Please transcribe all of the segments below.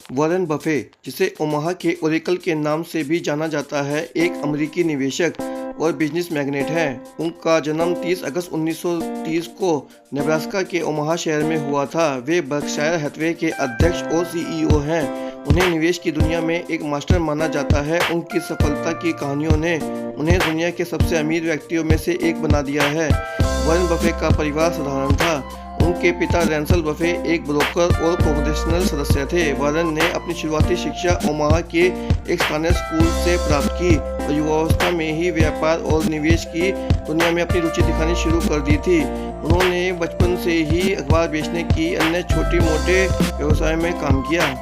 Warren Buffett, जिसे Omaha के Oracle के नाम से भी जाना जाता है, एक अमेरिकी निवेशक और बिजनेस मैग्नेट हैं। उनका जन्म 30 अगस्त 1930 को नेब्रास्का के ओमाहा शहर में हुआ था। वे बर्कशायर हैथवे के अध्यक्ष और सीईओ हैं। उन्हें निवेश की दुनिया में एक मास्टर माना जाता है। उनकी सफलता की कहानियों ने उन्हें दुनिया के सबसे अमीर व्यक्तियों में से एक बना दिया है। वॉरेन बफे का परिवार साधारण था। उनके पिता रैंसल बफे एक ब्रोकर और कांग्रेसनल सदस्य थे। वॉरेन ने अपनी शुरुआती शिक्षा ओमाहा के एक स्थानीय स्कूल से प्राप्त की और युवावस्था में ही व्यापार और निवेश की दुनिया में अपनी रुचि दिखानी शुरू कर दी थी। उन्होंने बचपन से ही अखबार बेचने की अन्य छोटे मोटे व्यवसाय में काम किया।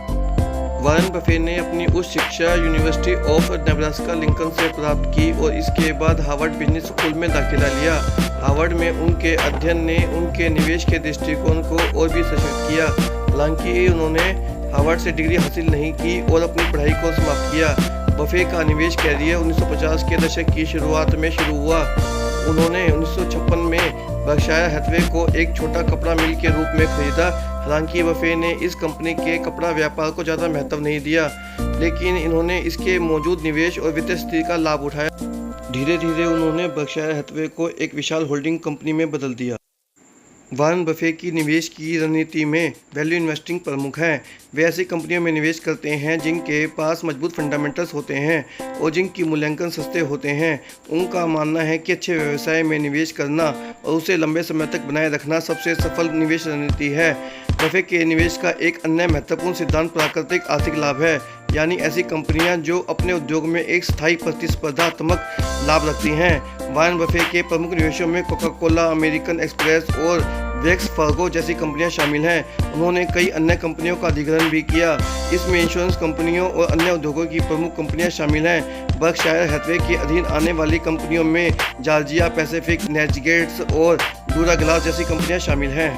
वॉरेन बफे ने अपनी उच्च शिक्षा यूनिवर्सिटी ऑफ नेब्रास्का लिंकन से प्राप्त की और इसके बाद हार्वर्ड बिजनेस स्कूल में दाखिला लिया। हार्वर्ड में उनके अध्ययन ने उनके निवेश के दृष्टिकोण को और भी सशक्त किया। हालांकि उन्होंने हार्वर्ड से डिग्री हासिल नहीं की और अपनी पढ़ाई को समाप्त किया। बफे का निवेश कैरियर 1950 के दशक की शुरुआत में शुरू हुआ। उन्होंने 1956 में बर्कशायर हैथवे को एक छोटा कपड़ा मिल के रूप में खरीदा। हालांकि बफे ने इस कंपनी के कपड़ा व्यापार को ज़्यादा महत्व नहीं दिया, लेकिन इन्होंने इसके मौजूद निवेश और वित्तीय स्थिति का लाभ उठाया। धीरे धीरे उन्होंने बर्कशायर हैथवे को एक विशाल होल्डिंग कंपनी में बदल दिया। वॉरेन बफे की निवेश की रणनीति में वैल्यू इन्वेस्टिंग प्रमुख है। वे ऐसी कंपनियों में निवेश करते हैं जिनके पास मजबूत फंडामेंटल्स होते हैं और जिनकी मूल्यांकन सस्ते होते हैं। उनका मानना है कि अच्छे व्यवसाय में निवेश करना और उसे लंबे समय तक बनाए रखना सबसे सफल निवेश रणनीति है। बफे के निवेश का एक अन्य महत्वपूर्ण सिद्धांत प्राकृतिक आर्थिक लाभ है, यानी ऐसी कंपनियां जो अपने उद्योग में एक स्थायी प्रतिस्पर्धात्मक लाभ रखती हैं। वॉरेन बफे के प्रमुख निवेशों में कोका कोला, अमेरिकन एक्सप्रेस और वेल्स फार्गो जैसी कंपनियां शामिल हैं। उन्होंने कई अन्य कंपनियों का अधिग्रहण भी किया। इसमें इंश्योरेंस कंपनियों और अन्य उद्योगों की प्रमुख कंपनियां शामिल हैं। बर्कशायर हैथवे के अधीन आने वाली कंपनियों में जॉर्जिया पैसिफिक, नेविगेट्स और डूराग्लास जैसी कंपनियां शामिल हैं।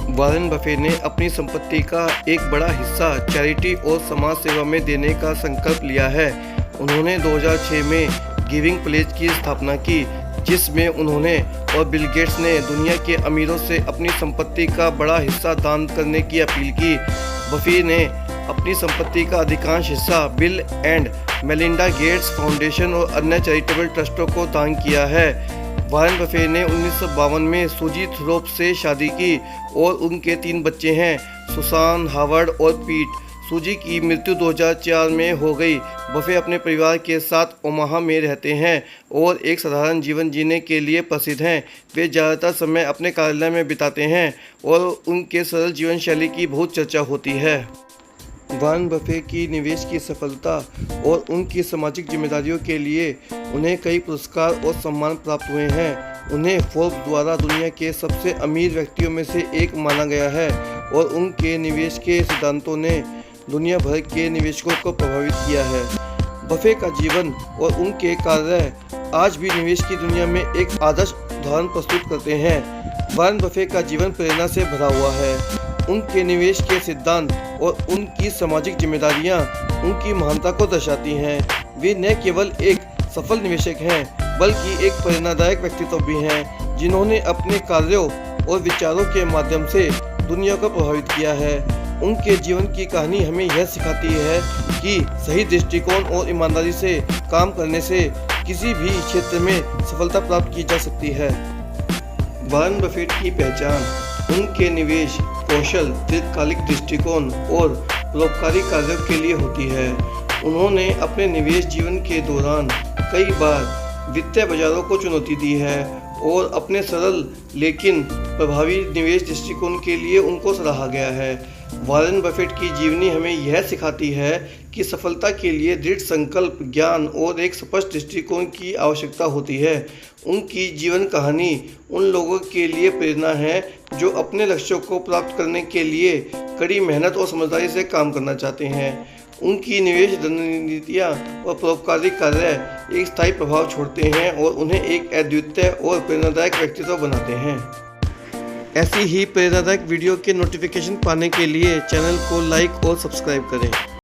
वॉरेन बफे ने अपनी संपत्ति का एक बड़ा हिस्सा चैरिटी और समाज सेवा में देने का संकल्प लिया है। उन्होंने 2006 में गिविंग प्लेज की स्थापना की, जिसमें उन्होंने और बिल गेट्स ने दुनिया के अमीरों से अपनी संपत्ति का बड़ा हिस्सा दान करने की अपील की। बफे ने अपनी संपत्ति का अधिकांश हिस्सा bill and Melinda Gates foundation और अन्य चैरिटेबल ट्रस्टों को दान किया है। वॉरेन बफे ने 1952 में सूजी थ्रोप से शादी की और उनके 3 बच्चे हैं, सुसान, हावर्ड और पीट। सूजी की मृत्यु 2004 में हो गई। बफे अपने परिवार के साथ ओमाहा में रहते हैं और एक साधारण जीवन जीने के लिए प्रसिद्ध हैं। वे ज़्यादातर समय अपने कार्यालय में बिताते हैं और उनके सरल जीवन शैली की बहुत चर्चा होती है। वॉरेन बफे की निवेश की सफलता और उनकी सामाजिक जिम्मेदारियों के लिए उन्हें कई पुरस्कार और सम्मान प्राप्त हुए हैं। उन्हें फोर्ब्स द्वारा दुनिया के सबसे अमीर व्यक्तियों में से एक माना गया है और उनके निवेश के सिद्धांतों ने दुनिया भर के निवेशकों को प्रभावित किया है। बफे का जीवन और उनके कार्य आज भी निवेश की दुनिया में एक आदर्श उदाहरण प्रस्तुत करते हैं। वॉरेन बफे का जीवन प्रेरणा से भरा हुआ है। उनके निवेश के सिद्धांत और उनकी सामाजिक जिम्मेदारियां उनकी महानता को दर्शाती हैं। वे न केवल एक सफल निवेशक हैं, बल्कि एक प्रेरणादायक व्यक्तित्व भी हैं, जिन्होंने अपने कार्यों और विचारों के माध्यम से दुनिया को प्रभावित किया है। उनके जीवन की कहानी हमें यह सिखाती है कि सही दृष्टिकोण और ईमानदारी से काम करने से किसी भी क्षेत्र में सफलता प्राप्त की जा सकती है। वॉरेन बफेट की पहचान उनके निवेश कौशल, दीर्घकालिक दृष्टिकोण और परोपकारी कार्यों के लिए होती है। उन्होंने अपने निवेश जीवन के दौरान कई बार वित्तीय बाजारों को चुनौती दी है और अपने सरल लेकिन प्रभावी निवेश दृष्टिकोण के लिए उनको सराहा गया है। वॉरेन बफेट की जीवनी हमें यह सिखाती है कि सफलता के लिए दृढ़ संकल्प, ज्ञान और एक स्पष्ट दृष्टिकोण की आवश्यकता होती है। उनकी जीवन कहानी उन लोगों के लिए प्रेरणा है जो अपने लक्ष्यों को प्राप्त करने के लिए कड़ी मेहनत और समझदारी से काम करना चाहते हैं। उनकी निवेश रणनीतियाँ और परोपकारी कार्य एक स्थायी प्रभाव छोड़ते हैं और उन्हें एक अद्वितीय और प्रेरणादायक व्यक्तित्व बनाते हैं। ऐसी ही प्रेरणादायक वीडियो के नोटिफिकेशन पाने के लिए चैनल को लाइक और सब्सक्राइब करें।